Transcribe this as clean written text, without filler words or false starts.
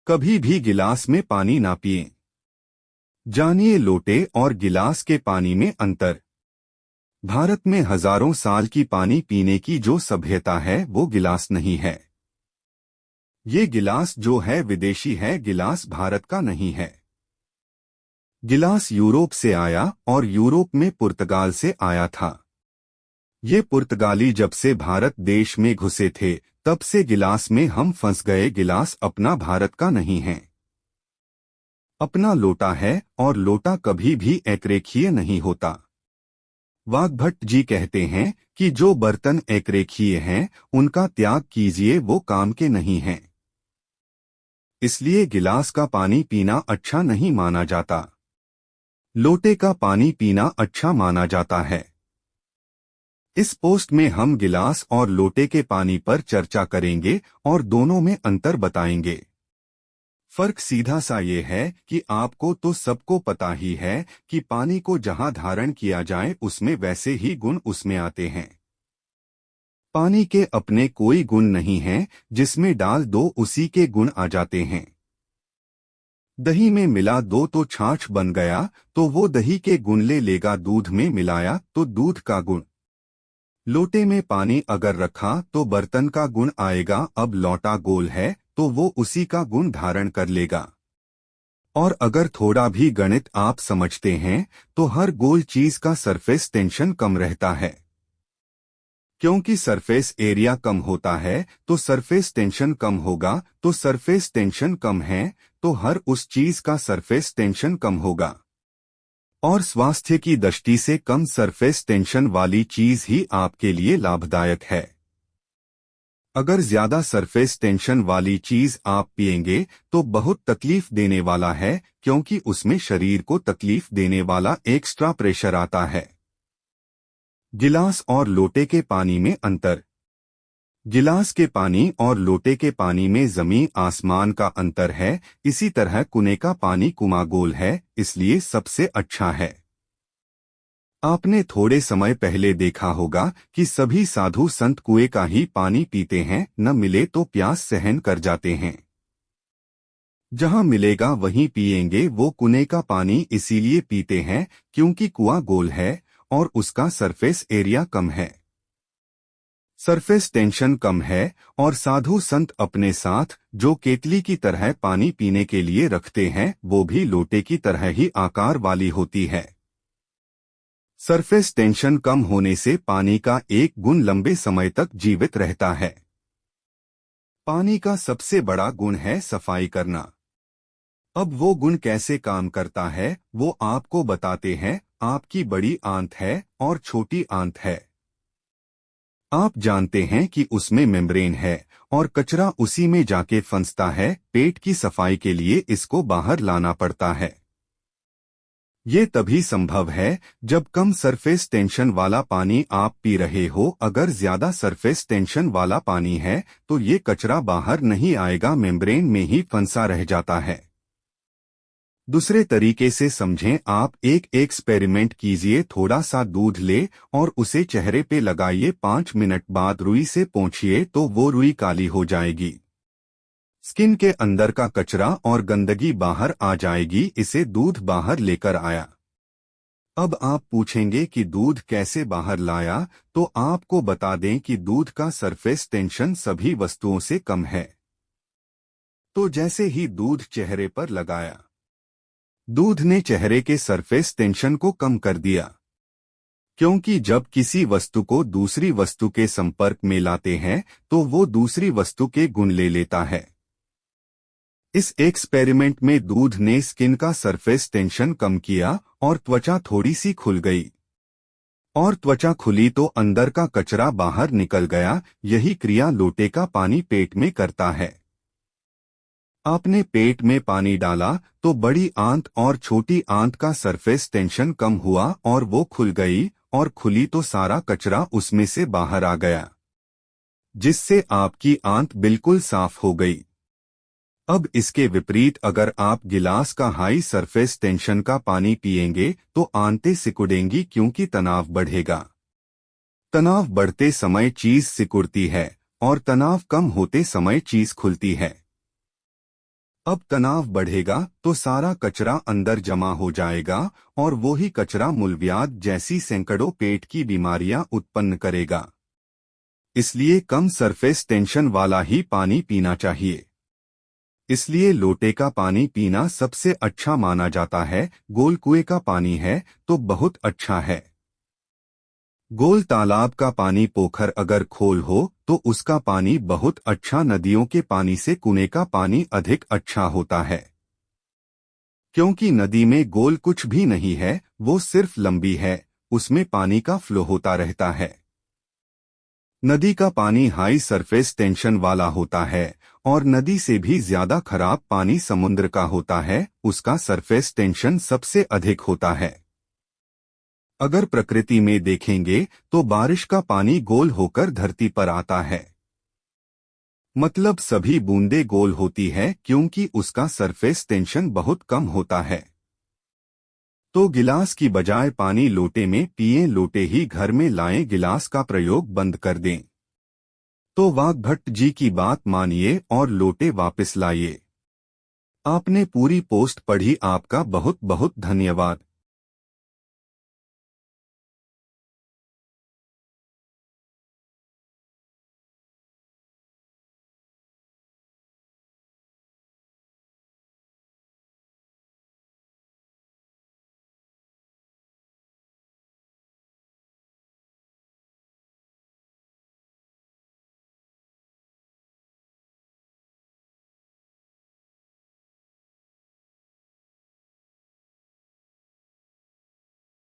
कभी भी गिलास में पानी ना पिएं। जानिए लोटे और गिलास के पानी में अंतर। भारत में हजारों साल की पानी पीने की जो सभ्यता है वो गिलास नहीं है। ये गिलास जो है विदेशी है, गिलास भारत का नहीं है। गिलास यूरोप से आया और यूरोप में पुर्तगाल से आया था। ये पुर्तगाली जब से भारत देश में घुसे थे तब से गिलास में हम फंस गए। गिलास अपना भारत का नहीं है, अपना लोटा है, और लोटा कभी भी एकरेखीय नहीं होता। वाग्भट्ट जी कहते हैं कि जो बर्तन एकरेखीय हैं उनका त्याग कीजिए, वो काम के नहीं हैं। इसलिए गिलास का पानी पीना अच्छा नहीं माना जाता, लोटे का पानी पीना अच्छा माना जाता है। इस पोस्ट में हम गिलास और लोटे के पानी पर चर्चा करेंगे और दोनों में अंतर बताएंगे। फर्क सीधा सा ये है कि आपको तो सबको पता ही है कि पानी को जहां धारण किया जाए उसमें वैसे ही गुण उसमें आते हैं। पानी के अपने कोई गुण नहीं हैं, जिसमें डाल दो उसी के गुण आ जाते हैं। दही में मिला दो तो छाछ बन गया, तो वो दही के गुण ले लेगा। दूध में मिलाया तो दूध का गुण। लोटे में पानी अगर रखा तो बर्तन का गुण आएगा। अब लोटा गोल है तो वो उसी का गुण धारण कर लेगा। और अगर थोड़ा भी गणित आप समझते हैं तो हर गोल चीज का सरफेस टेंशन कम रहता है। क्योंकि सरफेस एरिया कम होता है तो सरफेस टेंशन कम होगा, तो सरफेस टेंशन कम है तो हर उस चीज का सरफेस टेंशन कम होगा। और स्वास्थ्य की दृष्टि से कम सरफेस टेंशन वाली चीज ही आपके लिए लाभदायक है। अगर ज्यादा सरफेस टेंशन वाली चीज आप पिएंगे तो बहुत तकलीफ देने वाला है, क्योंकि उसमें शरीर को तकलीफ देने वाला एक्स्ट्रा प्रेशर आता है। गिलास और लोटे के पानी में अंतर। गिलास के पानी और लोटे के पानी में जमीन आसमान का अंतर है। इसी तरह कुएं का पानी कुआं है, इसलिए सबसे अच्छा है। आपने थोड़े समय पहले देखा होगा कि सभी साधु संत कुएं का ही पानी पीते हैं, न मिले तो प्यास सहन कर जाते हैं। जहां मिलेगा वहीं पिएंगे वो कुएं का पानी, इसीलिए पीते हैं क्योंकि कुआं गोल है और उसका सरफेस एरिया कम है, सरफेस टेंशन कम है। और साधु संत अपने साथ जो केतली की तरह पानी पीने के लिए रखते हैं वो भी लोटे की तरह ही आकार वाली होती है। सरफेस टेंशन कम होने से पानी का एक गुण लंबे समय तक जीवित रहता है। पानी का सबसे बड़ा गुण है सफाई करना। अब वो गुण कैसे काम करता है वो आपको बताते हैं। आपकी बड़ी आंत है और छोटी आंत है। आप जानते हैं कि उसमें मेम्ब्रेन है और कचरा उसी में जाके फंसता है। पेट की सफाई के लिए इसको बाहर लाना पड़ता है। ये तभी संभव है जब कम सरफेस टेंशन वाला पानी आप पी रहे हो। अगर ज्यादा सरफेस टेंशन वाला पानी है तो ये कचरा बाहर नहीं आएगा, मेम्ब्रेन में ही फंसा रह जाता है। दूसरे तरीके से समझें, आप एक एक्सपेरिमेंट कीजिए। थोड़ा सा दूध ले और उसे चेहरे पे लगाइए। 5 मिनट बाद रुई से पोंछिए तो वो रुई काली हो जाएगी। स्किन के अंदर का कचरा और गंदगी बाहर आ जाएगी। इसे दूध बाहर लेकर आया। अब आप पूछेंगे कि दूध कैसे बाहर लाया, तो आपको बता दें कि दूध का सरफेस टेंशन सभी वस्तुओं से कम है। तो जैसे ही दूध चेहरे पर लगाया, दूध ने चेहरे के सरफेस टेंशन को कम कर दिया। क्योंकि जब किसी वस्तु को दूसरी वस्तु के संपर्क में लाते हैं तो वो दूसरी वस्तु के गुण ले लेता है। इस एक्सपेरिमेंट में दूध ने स्किन का सरफेस टेंशन कम किया और त्वचा थोड़ी सी खुल गई। और त्वचा खुली तो अंदर का कचरा बाहर निकल गया। यही क्रिया लोटे का पानी पेट में करता है। आपने पेट में पानी डाला तो बड़ी आंत और छोटी आंत का सरफेस टेंशन कम हुआ और वो खुल गई, और खुली तो सारा कचरा उसमें से बाहर आ गया, जिससे आपकी आंत बिल्कुल साफ हो गई। अब इसके विपरीत अगर आप गिलास का हाई सरफेस टेंशन का पानी पिएंगे तो आंतें सिकुड़ेंगी, क्योंकि तनाव बढ़ेगा। तनाव बढ़ते समय चीज सिकुड़ती है और तनाव कम होते समय चीज खुलती है। अब तनाव बढ़ेगा तो सारा कचरा अंदर जमा हो जाएगा और वो ही कचरा मूलव्याध जैसी सैकड़ों पेट की बीमारियां उत्पन्न करेगा। इसलिए कम सरफेस टेंशन वाला ही पानी पीना चाहिए। इसलिए लोटे का पानी पीना सबसे अच्छा माना जाता है। गोल कुएं का पानी है तो बहुत अच्छा है। गोल तालाब का पानी, पोखर अगर खोल हो तो उसका पानी बहुत अच्छा। नदियों के पानी से कुएं का पानी अधिक अच्छा होता है, क्योंकि नदी में गोल कुछ भी नहीं है, वो सिर्फ लंबी है, उसमें पानी का फ्लो होता रहता है। नदी का पानी हाई सरफेस टेंशन वाला होता है और नदी से भी ज्यादा खराब पानी समुद्र का होता है, उसका सरफेस टेंशन सबसे अधिक होता है। अगर प्रकृति में देखेंगे तो बारिश का पानी गोल होकर धरती पर आता है, मतलब सभी बूंदें गोल होती है क्योंकि उसका सरफेस टेंशन बहुत कम होता है। तो गिलास की बजाय पानी लोटे में पिएं, लोटे ही घर में लाएं, गिलास का प्रयोग बंद कर दें। तो वाघभट्ट जी की बात मानिए और लोटे वापस लाइए। आपने पूरी पोस्ट पढ़ी, आपका बहुत बहुत धन्यवाद।